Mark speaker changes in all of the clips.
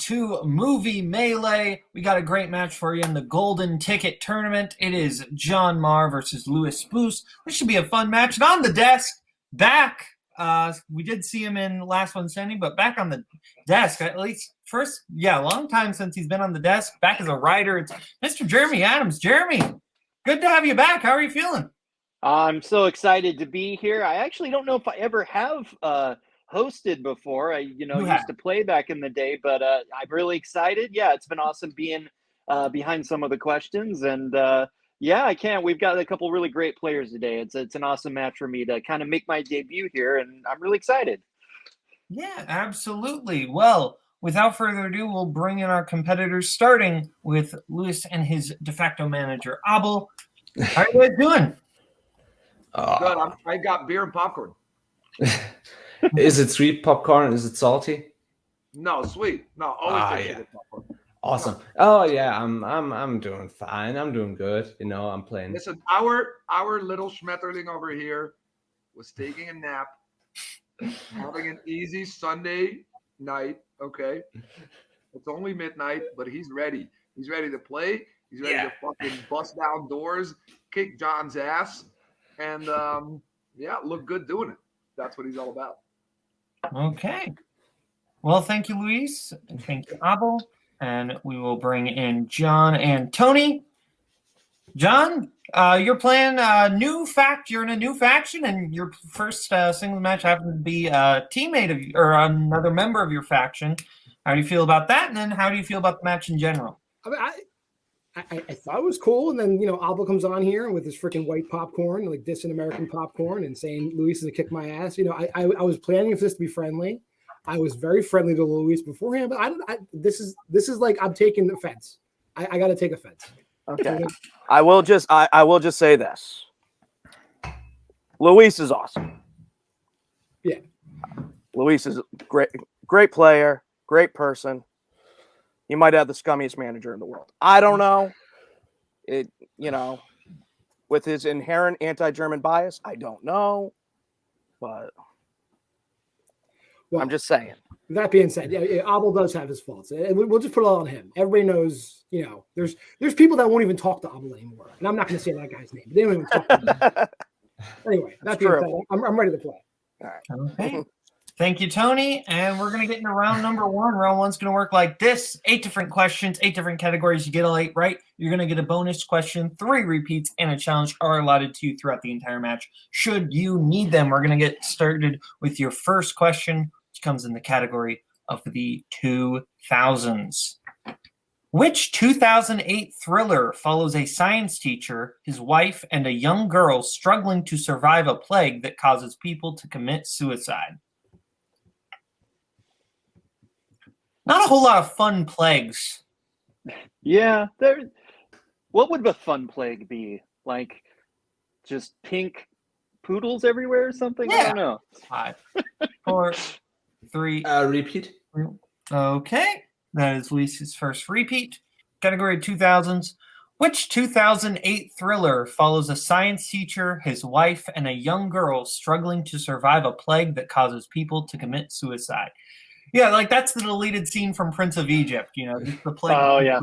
Speaker 1: to Movie Melee. We got a great match for you in the Golden Ticket Tournament. It is John Maher versus Louis Spoos. This should be a fun match. And on the desk, back. We did see him in Last One Standing, but back on the desk, at least first, a long time since he's been on the desk. Back as a writer, it's Mr. Jeremy Adams. Jeremy, good to have you back. How are you feeling?
Speaker 2: I'm so excited to be here. I actually don't know if I ever have hosted before. I used to play back in the day, but I'm really excited. Yeah, it's been awesome being behind some of the questions, and I can't. We've got a couple really great players today. It's an awesome match for me to kind of make my debut here, and I'm really excited.
Speaker 1: Yeah, absolutely. Well, without further ado, we'll bring in our competitors, starting with Louis and his de facto manager, Abel. How are you guys doing?
Speaker 3: Good. I got beer and popcorn.
Speaker 4: Is it sweet popcorn? Is it salty?
Speaker 3: No, sweet. No, always sweet popcorn.
Speaker 4: Awesome. Oh yeah, I'm doing fine. I'm doing good. I'm playing.
Speaker 3: Listen, our little Schmetterling over here was taking a nap, having an easy Sunday night. Okay, it's only midnight, but he's ready. He's ready to play. He's ready to fucking bust down doors, kick John's ass, and look good doing it. That's what he's all about.
Speaker 1: Okay. Well, thank you, Luis. Thank you, Abel. And we will bring in John and Tony. John, you're playing you're in a new faction, and your first single match happened to be a teammate of or another member of your faction. How do you feel about that? And then how do you feel about the match in general?
Speaker 5: I mean, I thought it was cool, and then Abel comes on here with his freaking white popcorn, like dissing American popcorn, and saying Luis is gonna kick my ass. I was planning for this to be friendly. I was very friendly to Luis beforehand, but this is like I'm taking offense. I got to take offense.
Speaker 2: Okay, I will just say this: Luis is awesome.
Speaker 5: Yeah,
Speaker 2: Luis is great player, great person. He might have the scummiest manager in the world. I don't know. With his inherent anti-German bias, I don't know. But I'm just saying.
Speaker 5: That being said, Abel does have his faults. And we'll just put it all on him. Everybody knows, there's people that won't even talk to Abel anymore. And I'm not going to say that guy's name. They don't even talk to him. Anyway, that being said, I'm ready to play.
Speaker 2: All right.
Speaker 1: Okay. Thank you, Tony. And we're going to get into round number one. Round one's going to work like this. 8 different questions, 8 different categories. You get all 8 right, you're going to get a bonus question. 3 repeats and a challenge are allotted to you throughout the entire match, should you need them. We're going to get started with your first question, which comes in the category of the 2000s. Which 2008 thriller follows a science teacher, his wife, and a young girl struggling to survive a plague that causes people to commit suicide? Not a whole lot of fun plagues.
Speaker 2: Yeah, what would the fun plague be? Like just pink poodles everywhere or something?
Speaker 1: Yeah.
Speaker 2: I don't know.
Speaker 1: 5, 4, 3.
Speaker 4: Repeat.
Speaker 1: Okay. That is Luis's first repeat. Category 2000s. Which 2008 thriller follows a science teacher, his wife, and a young girl struggling to survive a plague that causes people to commit suicide? Yeah, like that's the deleted scene from Prince of Egypt, the plague.
Speaker 2: Oh, yeah.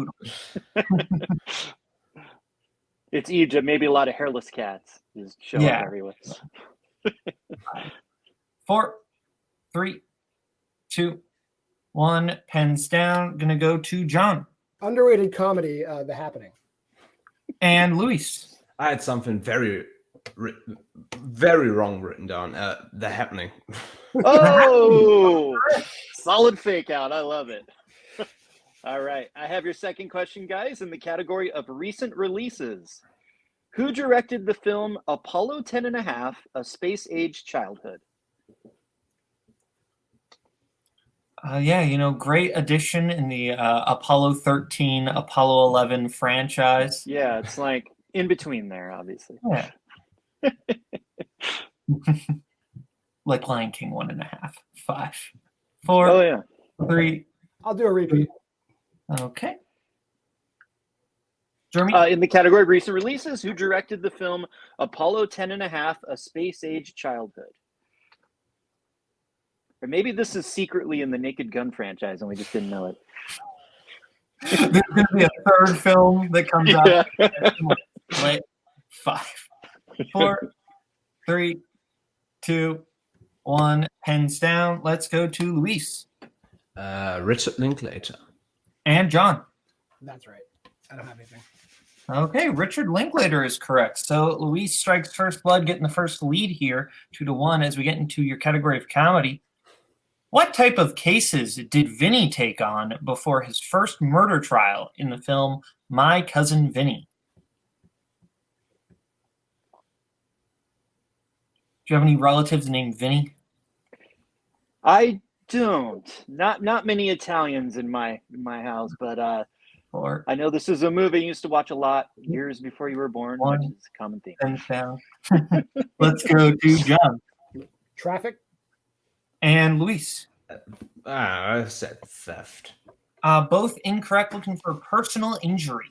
Speaker 2: It's Egypt. Maybe a lot of hairless cats is showing up everywhere.
Speaker 1: 4, 3, 2, 1. Pens down. Gonna go to John.
Speaker 5: Underrated comedy, The Happening.
Speaker 1: And Luis.
Speaker 4: I had something very wrong written down. The Happening.
Speaker 2: Oh, solid fake out. I love it. All right. I have your second question, guys, in the category of recent releases. Who directed the film Apollo 10.5, A Space-Age Childhood?
Speaker 1: Great addition in the Apollo 13, Apollo 11 franchise.
Speaker 2: Yeah, it's like in between there, obviously.
Speaker 1: Yeah. Like Lion King 1.5, 5, 4, 3.
Speaker 5: I'll do a repeat.
Speaker 1: Okay. Jeremy?
Speaker 2: In the category of recent releases, who directed the film Apollo 10.5, A Space-Age Childhood? Or maybe this is secretly in the Naked Gun franchise and we just didn't know it.
Speaker 1: There's going to be a third film that comes out. Like 5, 4, 3, 2, 1. Pens down. Let's go to Luis.
Speaker 4: Richard Linklater.
Speaker 1: And John.
Speaker 5: That's right. I don't have anything.
Speaker 1: Okay, Richard Linklater is correct. So Luis strikes first blood, getting the first lead here, 2-1, as we get into your category of comedy. What type of cases did Vinny take on before his first murder trial in the film My Cousin Vinny? Do you have any relatives named Vinny?
Speaker 2: I don't. Not many Italians in my house, but I know this is a movie I used to watch a lot years before you were born, which is a common theme.
Speaker 1: Down. Let's go to John.
Speaker 5: Traffic.
Speaker 1: And Luis.
Speaker 4: I said theft.
Speaker 1: Both incorrect, looking for personal injury.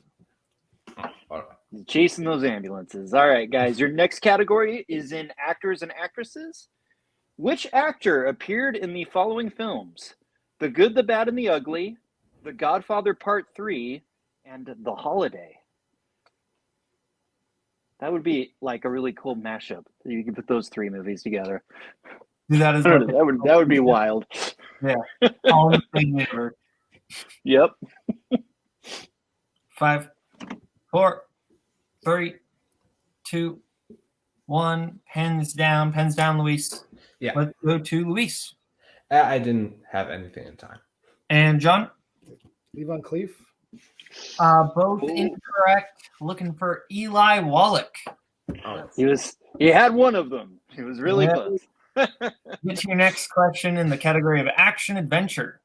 Speaker 2: Chasing those ambulances. All right, guys. Your next category is in actors and actresses. Which actor appeared in the following films? The Good, the Bad, and the Ugly, The Godfather Part 3, and The Holiday. That would be like a really cool mashup. You could put those 3 movies together. That would be wild.
Speaker 1: Yeah. All the same neighbor.
Speaker 2: Yep.
Speaker 1: 5, 4, 3, 2, 1. Pens down, Luis.
Speaker 4: Yeah.
Speaker 1: Let's go to Luis.
Speaker 4: I didn't have anything in time.
Speaker 1: And John?
Speaker 5: Levon Cleef.
Speaker 1: Both incorrect. Looking for Eli Wallach.
Speaker 4: Oh,
Speaker 2: He had one of them. He was really close.
Speaker 1: Get to your next question in the category of action adventure.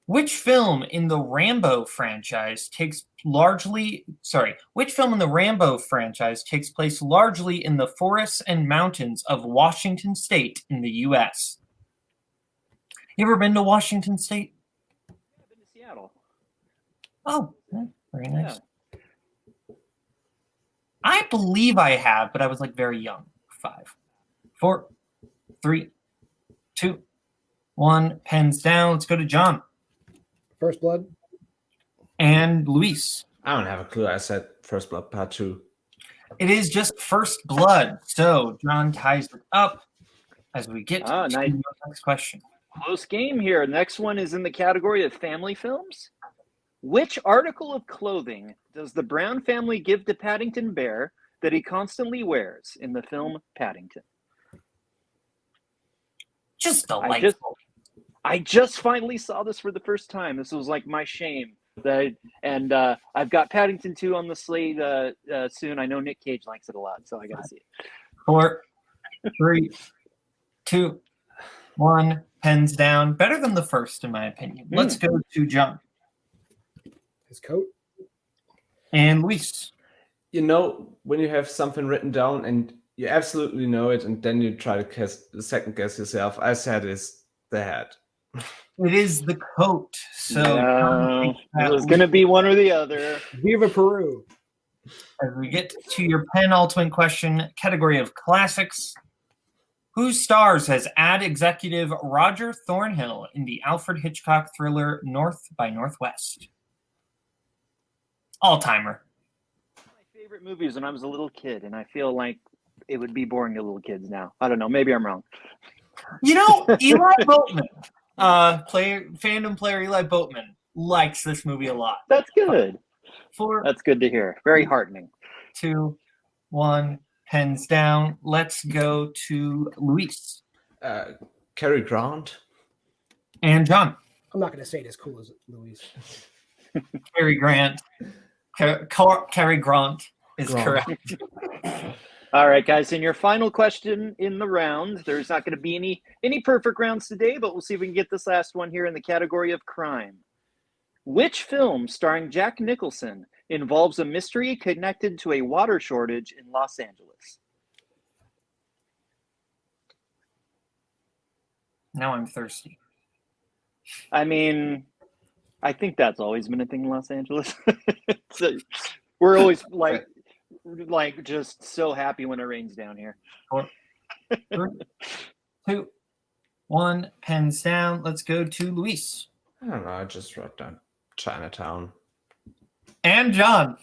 Speaker 1: Which film in the Rambo franchise takes place largely in the forests and mountains of Washington State in the U.S.? You ever been to Washington State?
Speaker 2: I've been to Seattle.
Speaker 1: Oh, very nice. Yeah. I believe I have, but I was like very young. 5, 4, 3, 2, 1. Pens down. Let's go to John.
Speaker 5: First Blood.
Speaker 1: And Luis.
Speaker 4: I don't have a clue. I said First Blood Part 2.
Speaker 1: It is just First Blood. So John ties it up as we get to the next question.
Speaker 2: Close game here. Next one is in the category of family films. Which article of clothing does the Brown family give to Paddington Bear that he constantly wears in the film Paddington?
Speaker 1: Just delightful.
Speaker 2: I just finally saw this for the first time. This was like my shame. I've got Paddington 2 on the slate soon. I know Nick Cage likes it a lot, so I got to see it.
Speaker 1: 4, 3, 2, 1. Pens down. Better than the first, in my opinion. Let's go to John.
Speaker 5: His coat.
Speaker 1: And Luis.
Speaker 4: You know, when you have something written down and you absolutely know it, and then you try to second guess yourself, I said it's the hat.
Speaker 1: It is the coat. So
Speaker 2: it was going to be one or the other.
Speaker 5: Viva Peru.
Speaker 1: As we get to your Penn All-Twin question, category of classics. Who stars as ad executive Roger Thornhill in the Alfred Hitchcock thriller North by Northwest? All-timer.
Speaker 2: My favorite movies when I was a little kid, and I feel like it would be boring to little kids now. I don't know. Maybe I'm wrong.
Speaker 1: You know, Eli Boatman, fandom player Eli Boatman, likes this movie a lot.
Speaker 2: That's good.
Speaker 1: 4.
Speaker 2: That's good to hear. Very heartening.
Speaker 1: 2, 1. Pens down. Let's go to Luis.
Speaker 4: Cary Grant.
Speaker 1: And John.
Speaker 5: I'm not going to say it as cool as Luis.
Speaker 1: Cary Grant. Cary Grant is correct.
Speaker 2: All right, guys. And your final question in the round. There's not going to be any perfect rounds today, but we'll see if we can get this last one here in the category of crime. Which film starring Jack Nicholson involves a mystery connected to a water shortage in Los Angeles?
Speaker 1: Now I'm thirsty.
Speaker 2: I mean, I think that's always been a thing in Los Angeles. So we're always like just so happy when it rains down here.
Speaker 1: 4, 3, 2, 1 pens down. Let's go to Luis.
Speaker 4: I don't know. I just wrote down Chinatown.
Speaker 1: And John.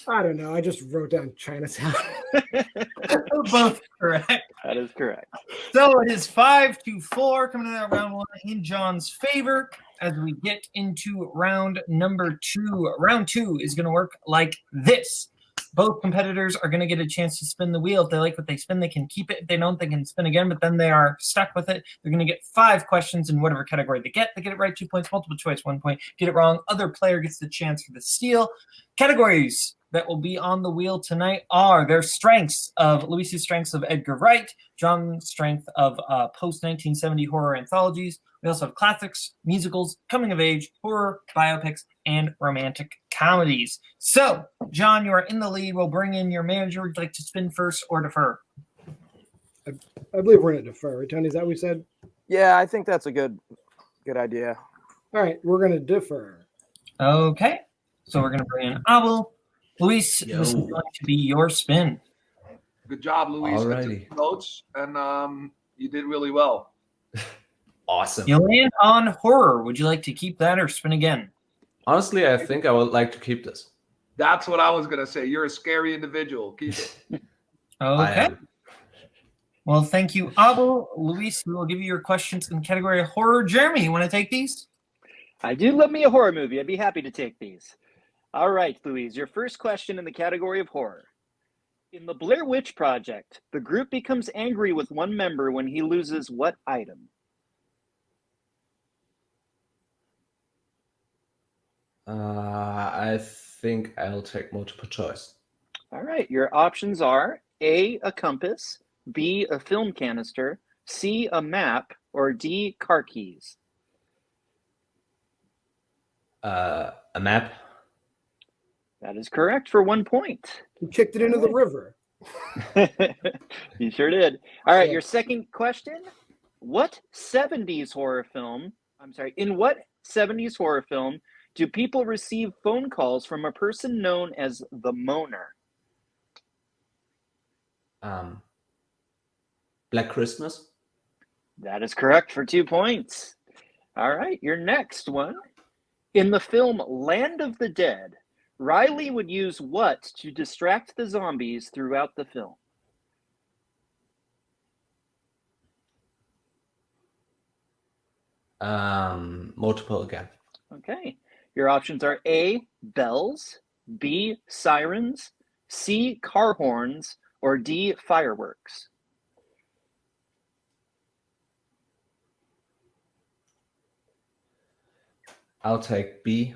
Speaker 5: I don't know. I just wrote down Chinatown.
Speaker 1: Both correct.
Speaker 2: That is correct.
Speaker 1: So it is 5-4 coming to that round one in John's favor as we get into round number 2. Round 2 is going to work like this. Both competitors are going to get a chance to spin the wheel. If they like what they spin, they can keep it. If they don't, they can spin again, but then they are stuck with it. They're going to get 5 questions in whatever category they get. They get it right, 2 points, multiple choice, 1 point. Get it wrong, other player gets the chance for the steal. Categories that will be on the wheel tonight are their strengths of Luis's strengths of Edgar Wright, John's strength of post-1970 horror anthologies. We also have classics, musicals, coming of age, horror, biopics, and romantic comedies. So, John, you are in the lead. We'll bring in your manager. Would you like to spin first or defer?
Speaker 5: I believe we're going to defer. Tony, is that what we said?
Speaker 6: Yeah, I think that's a good idea.
Speaker 5: All right, we're going to defer.
Speaker 1: Okay. So we're going to bring in Abel. Luis, this is going to be your spin.
Speaker 3: Good job, Luis. I
Speaker 4: Alrighty.
Speaker 3: took notes, and you did really well.
Speaker 4: Awesome.
Speaker 1: You land on horror. Would you like to keep that or spin again?
Speaker 4: Honestly, I think I would like to keep this.
Speaker 3: That's what I was going to say. You're a scary individual. Keep it.
Speaker 1: Okay. Well, thank you, Abel. Luis, we will give you your questions in the category of horror. Jeremy, you want to take these?
Speaker 2: I do love me a horror movie. I'd be happy to take these. All right, Louise, your first question in the category of horror. In the Blair Witch Project, the group becomes angry with one member when he loses what item?
Speaker 4: I think I'll take multiple choice.
Speaker 2: All right, your options are A, a compass, B, a film canister, C, a map, or D, car keys.
Speaker 4: A map.
Speaker 2: That is correct for 1 point.
Speaker 5: You kicked it into the river.
Speaker 2: You sure did. All right, your second question. In what 70s horror film do people receive phone calls from a person known as the Moaner?
Speaker 4: Black Christmas.
Speaker 2: That is correct for 2 points. All right, your next one. In the film Land of the Dead, Riley would use what to distract the zombies throughout the film?
Speaker 4: Multiple again.
Speaker 2: Okay. Your options are A, bells, B, sirens, C, car horns, or D, fireworks.
Speaker 4: I'll take B.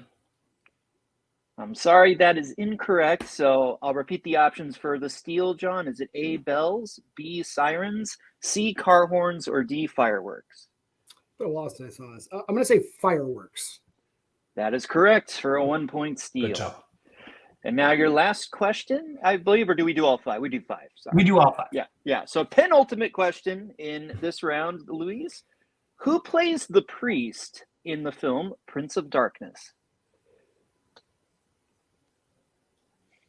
Speaker 2: I'm sorry, that is incorrect. So I'll repeat the options for the steal, John. Is it A, bells, B, sirens, C, car horns, or D, fireworks?
Speaker 5: But I lost it. I saw this. I'm going to say fireworks.
Speaker 2: That is correct for a 1 point steal.
Speaker 4: Good job.
Speaker 2: And now your last question, I believe, or do we do all 5? We do 5. Sorry.
Speaker 1: We do all 5.
Speaker 2: Yeah. So penultimate question in this round, Louise. Who plays the priest in the film Prince of Darkness?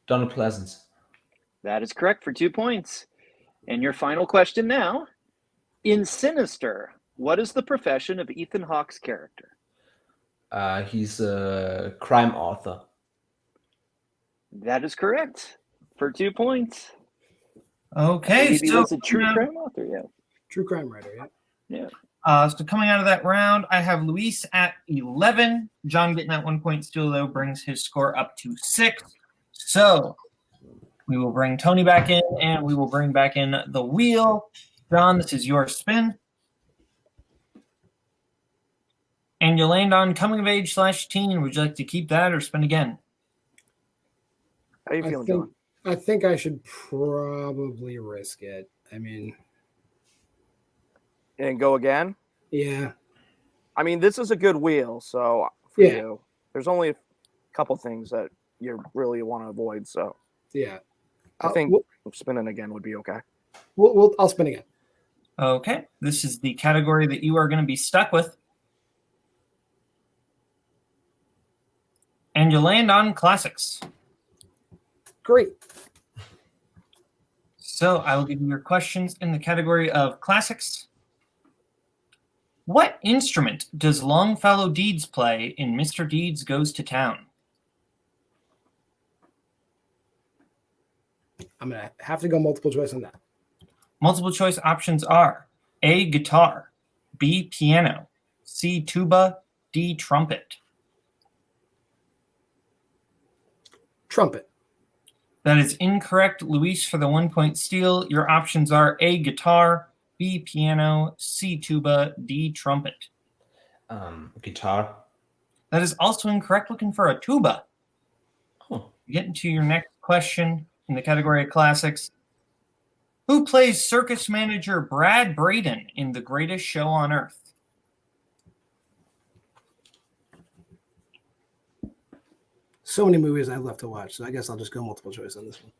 Speaker 4: Donald Pleasance.
Speaker 2: That is correct for 2 points. And your final question now. In Sinister, what is the profession of Ethan Hawke's character?
Speaker 4: He's a crime author.
Speaker 2: That is correct for 2 points.
Speaker 1: Okay.
Speaker 2: Maybe he was a true crime author, yeah.
Speaker 5: True crime writer, yeah.
Speaker 1: So coming out of that round, I have Luis at 11. John getting that 1 point steal, though, brings his score up to 6. So we will bring Tony back in, and we will bring back in the wheel. John, this is your spin. And you land on coming of age / teen. Would you like to keep that or spin again?
Speaker 6: How are you feeling, John?
Speaker 5: I think I should probably risk it. I mean,
Speaker 6: And go again?
Speaker 5: yeah.
Speaker 6: I mean, this is a good wheel, so for you, there's only a couple things that you really want to avoid. So
Speaker 5: Yeah.
Speaker 6: I think spinning again would be okay.
Speaker 5: I'll spin again.
Speaker 1: Okay. This is the category that you are going to be stuck with. And you land on classics.
Speaker 5: Great.
Speaker 1: So I will give you your questions in the category of classics. What instrument does Longfellow Deeds play in Mr. Deeds Goes to Town?
Speaker 5: I'm going to have to go multiple choice on that.
Speaker 1: Multiple choice options are A, guitar, B, piano, C, tuba, D, trumpet.
Speaker 5: Trumpet.
Speaker 1: That is incorrect, Luis, for the 1 point steal. Your options are A, guitar, B, piano, C, tuba, D, trumpet.
Speaker 4: Guitar.
Speaker 1: That is also incorrect, looking for a tuba.
Speaker 4: Oh.
Speaker 1: Get into your next question in the category of classics. Who plays circus manager Brad Braden in The Greatest Show on Earth?
Speaker 5: So many movies I've left to watch, so I guess I'll just go multiple choice on this one.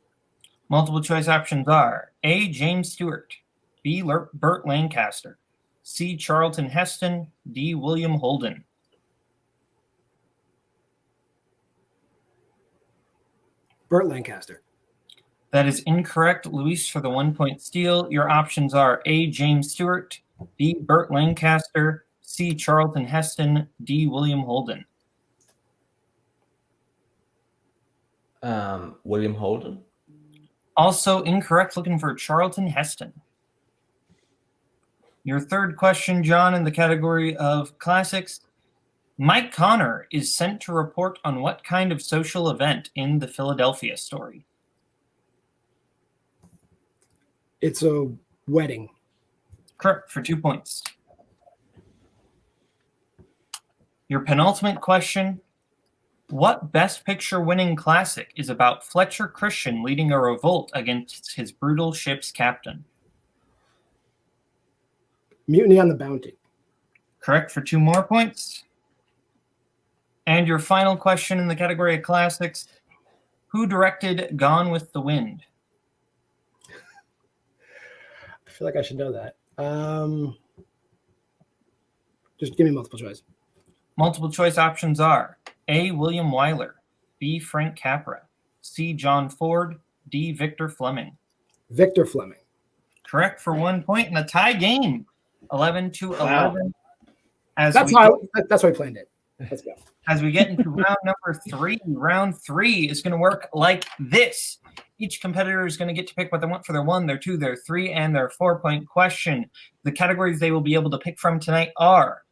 Speaker 1: Multiple choice options are A, James Stewart, B, Burt Lancaster, C, Charlton Heston, D, William Holden.
Speaker 5: Burt Lancaster.
Speaker 1: That is incorrect, Luis, for the 1 point steal. Your options are A, James Stewart, B, Burt Lancaster, C, Charlton Heston, D, William Holden.
Speaker 4: William Holden.
Speaker 1: Also incorrect, looking for Charlton Heston. Your third question, John, in the category of classics. Mike Connor is sent to report on what kind of social event in the Philadelphia story?
Speaker 5: It's a wedding.
Speaker 1: Correct, for 2 points. Your penultimate question. What Best Picture winning classic is about Fletcher Christian leading a revolt against his brutal ship's captain?
Speaker 5: Mutiny on the Bounty.
Speaker 1: Correct, for 2 more points. And your final question in the category of classics. Who directed Gone with the Wind?
Speaker 5: I feel like I should know that. Just give me multiple choice.
Speaker 1: Multiple choice options are A, William Wyler, B, Frank Capra, C, John Ford, D, Victor Fleming.
Speaker 5: Victor Fleming.
Speaker 1: Correct, for 1 point in a tie game. 11-11.
Speaker 2: Wow.
Speaker 5: That's why I planned it. Let's go.
Speaker 1: As we get into round number 3, round 3 is going to work like this. Each competitor is going to get to pick what they want for their 1, their 2, their 3, and their 4-point question. The categories they will be able to pick from tonight are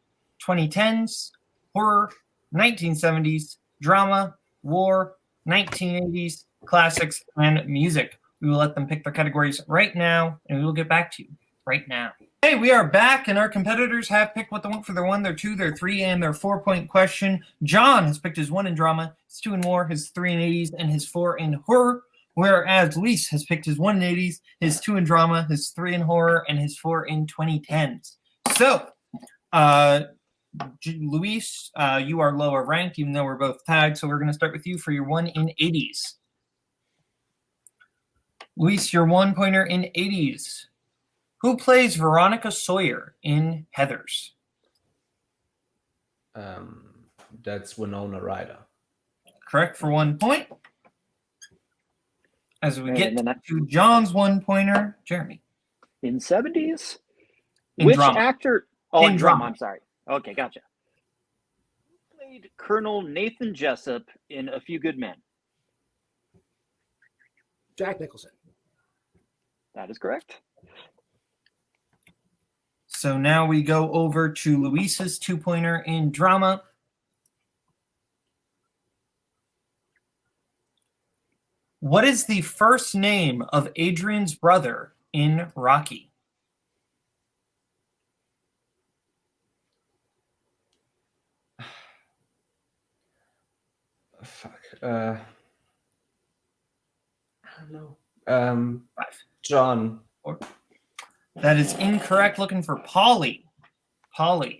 Speaker 1: 2010s, horror, 1970s, drama, war, 1980s, classics, and music. We will let them pick their categories right now, and we will get back to you right now. Hey, we are back, and our competitors have picked what they want for their 1, their 2, their 3, and their 4-point question. John has picked his 1 in drama, his 2 in war, his 3 in 80s, and his 4 in horror, whereas Luis has picked his 1 in 80s, his 2 in drama, his 3 in horror, and his 4 in 2010s. So, Luis, you are lower ranked, even though we're both tagged, so we're going to start with you for your 1 in 80s. Luis, your 1-pointer in 80s. Who plays Veronica Sawyer in Heathers?
Speaker 4: That's Winona Ryder.
Speaker 1: Correct, for 1 point. As we get
Speaker 2: And then
Speaker 1: to John's 1-pointer, Jeremy.
Speaker 2: In 70s?
Speaker 1: In
Speaker 2: Which
Speaker 1: drama.
Speaker 2: actor? Oh, in drama.
Speaker 1: drama.
Speaker 2: I'm sorry. Okay, gotcha. Who played Colonel Nathan Jessup in A Few Good Men?
Speaker 5: Jack Nicholson.
Speaker 2: That is correct.
Speaker 1: So now we go over to Luis's 2-pointer in drama. What is the first name of Adrian's brother in Rocky?
Speaker 4: Fuck. I don't know.
Speaker 1: 5.
Speaker 4: John.
Speaker 1: That is incorrect. Looking for Polly.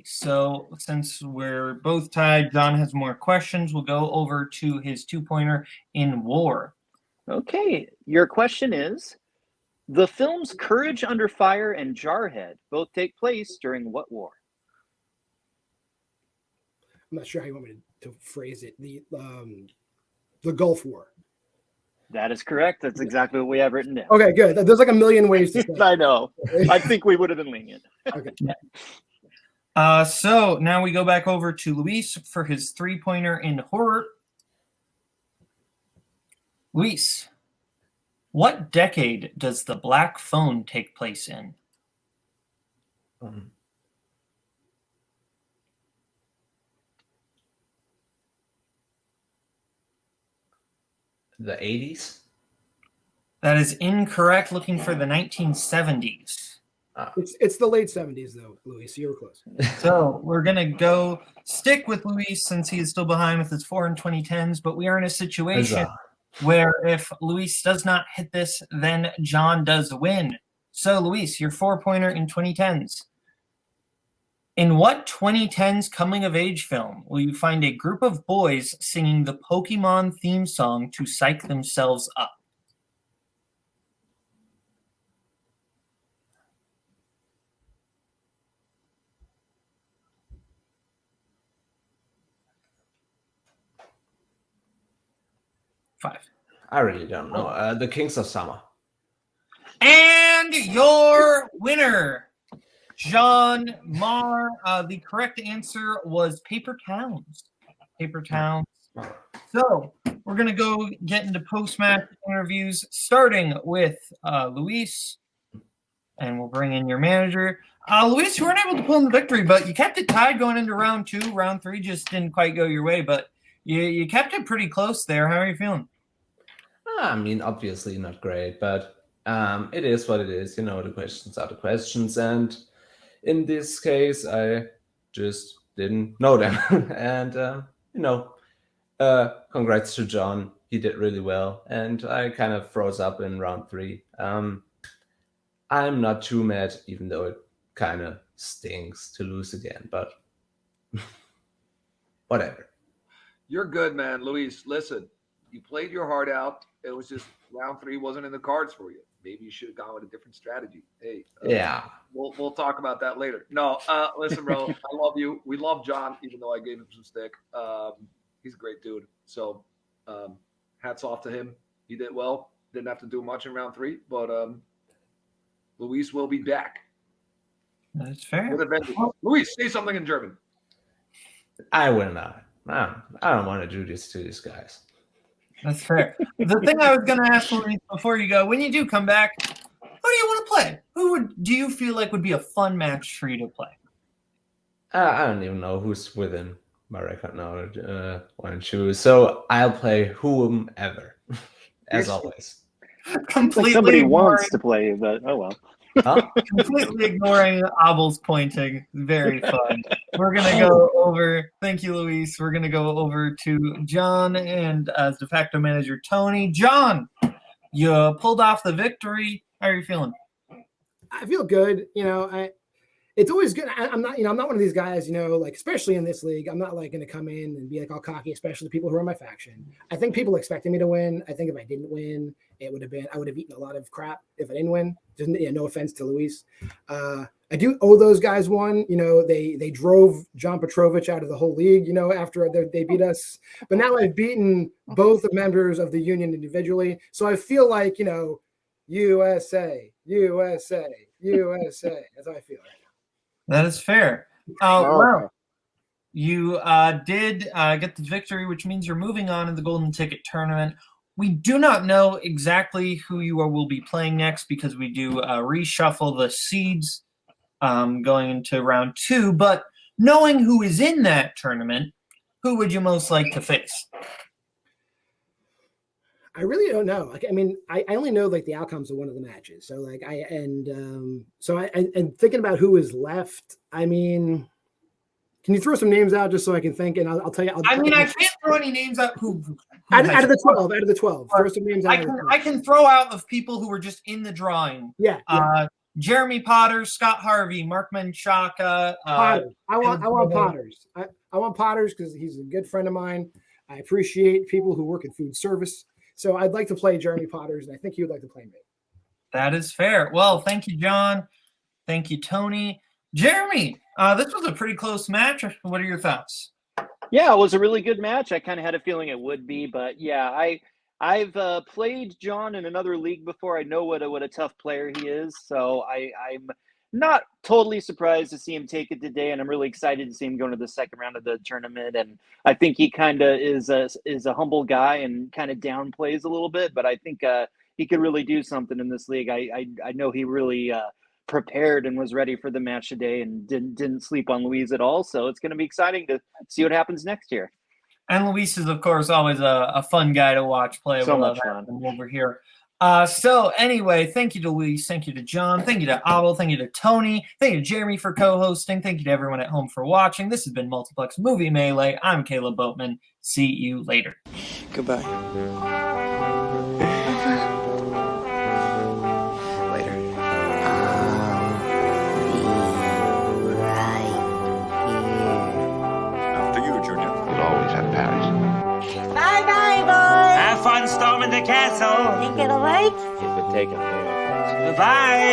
Speaker 1: So since we're both tied, John has more questions. We'll go over to his 2-pointer in war.
Speaker 2: Okay, your question is, the films Courage Under Fire and Jarhead both take place during what war?
Speaker 5: I'm not sure how you want me to phrase it. The Gulf War.
Speaker 2: That is correct. That's exactly what we have written down.
Speaker 5: Okay, good. There's like a million ways to say it.
Speaker 2: I know. I think we would have been lenient.
Speaker 5: Okay.
Speaker 1: So now we go back over to Luis for his 3-pointer in horror. Luis, what decade does the Black Phone take place in?
Speaker 4: The 80s?
Speaker 1: That is incorrect. Looking for the 1970s.
Speaker 5: It's the late 70s, though, Luis. You were close.
Speaker 1: So we're going to stick with Luis since he is still behind with his 4 and 2010s, but we are in a situation where if Luis does not hit this, then John does win. So, Luis, your 4-pointer in 2010s. In what 2010s coming-of-age film will you find a group of boys singing the Pokemon theme song to psych themselves up? Five.
Speaker 4: I really don't know. The Kings of Summer.
Speaker 1: And your winner, John Maher. The correct answer was Paper Towns. Paper Towns. So we're going to go get into post-match interviews, starting with Luis. And we'll bring in your manager. Luis, you weren't able to pull in the victory, but you kept it tied going into round 2. Round 3 just didn't quite go your way, but you kept it pretty close there. How are you feeling?
Speaker 4: I mean, obviously not great, but it is what it is. You know, the questions are the questions. And in this case, I just didn't know them. And, congrats to John. He did really well. And I kind of froze up in round 3. I'm not too mad, even though it kind of stinks to lose again, but whatever.
Speaker 3: You're good, man. Luis, listen, you played your heart out. It was just round 3 wasn't in the cards for you. Maybe you should have gone with a different strategy. Hey,
Speaker 4: yeah,
Speaker 3: we'll talk about that later. No, listen, bro, I love you. We love John, even though I gave him some stick. He's a great dude. So hats off to him. He did well. Didn't have to do much in round 3, but Luis will be back.
Speaker 1: That's fair.
Speaker 3: Luis, say something in German.
Speaker 4: I will not. I don't want to do this to these guys.
Speaker 1: That's fair. The thing I was going to ask Luis before you go, when you do come back, who do you want to play? Who do you feel like would be a fun match for you to play?
Speaker 4: I don't even know who's within my record now. One choose. So I'll play whomever, as always.
Speaker 1: Completely
Speaker 2: like somebody
Speaker 1: ignoring,
Speaker 2: wants to play, but oh well.
Speaker 4: Huh?
Speaker 1: Completely ignoring Abel's pointing. Very fun. We're going to go over. Thank you, Luis. We're going to go over to John and as de facto manager, Tony. John, you pulled off the victory. How are you feeling?
Speaker 5: I feel good. It's always good. I'm not one of these guys, like, especially in this league, I'm not like going to come in and be like all cocky, especially the people who are in my faction. I think people expected me to win. I think if I didn't win, I would have eaten a lot of crap if I didn't win. No offense to Luis. I do owe those guys one. They drove John Petrovich out of the whole league, after they beat us. But now I've beaten both the members of the union individually. So I feel like, USA, USA, USA. That's how I feel.
Speaker 1: That is fair. Well, you did get the victory, which means you're moving on in the Golden Ticket Tournament. We do not know exactly who you will be playing next because we do reshuffle the seeds going into round 2. But knowing who is in that tournament, who would you most like to face?
Speaker 5: I really don't know. Like, I mean, I only know like the outcomes of one of the matches. So like and thinking about who is left. I mean, can you throw some names out just so I can think? And I'll tell you. I
Speaker 1: can't throw any names out. Who
Speaker 5: out of the 12, throw some names out.
Speaker 1: I can throw out of people who were just in the drawing.
Speaker 5: Yeah.
Speaker 1: Jeremy Potter, Scott Harvey, Mark Menchaca.
Speaker 5: Potters. I want Potters. I want Potters because he's a good friend of mine. I appreciate people who work in food service. So I'd like to play Jeremy Potters, and I think he would like to play me.
Speaker 1: That is fair. Well, thank you, John. Thank you, Tony. Jeremy, this was a pretty close match. What are your thoughts?
Speaker 2: Yeah, it was a really good match. I kind of had a feeling it would be, but yeah, I've played John in another league before. I know what a tough player he is, so I'm not totally surprised to see him take it today, and I'm really excited to see him go into the second round of the tournament. And I think he kind of is a humble guy and kind of downplays a little bit, but I think he could really do something in this league. I know he really prepared and was ready for the match today, and didn't sleep on Luis at all. So it's going to be exciting to see what happens next year.
Speaker 1: And Luis is, of course, always a fun guy to watch play.
Speaker 2: So much fun
Speaker 1: over here. So anyway, thank you to Luis, thank you to John, thank you to Abel, thank you to Tony, thank you to Jeremy for co-hosting, thank you to everyone at home for watching. This has been Multiplex Movie Melee. I'm Kaleb Boatman. See you later.
Speaker 7: Goodbye. Later.
Speaker 8: After you, Junior. You'll always have Paris.
Speaker 9: Bye-bye, boys.
Speaker 10: Have fun storming the castle.
Speaker 9: Think it'll work?
Speaker 10: It would take a minute. Bye.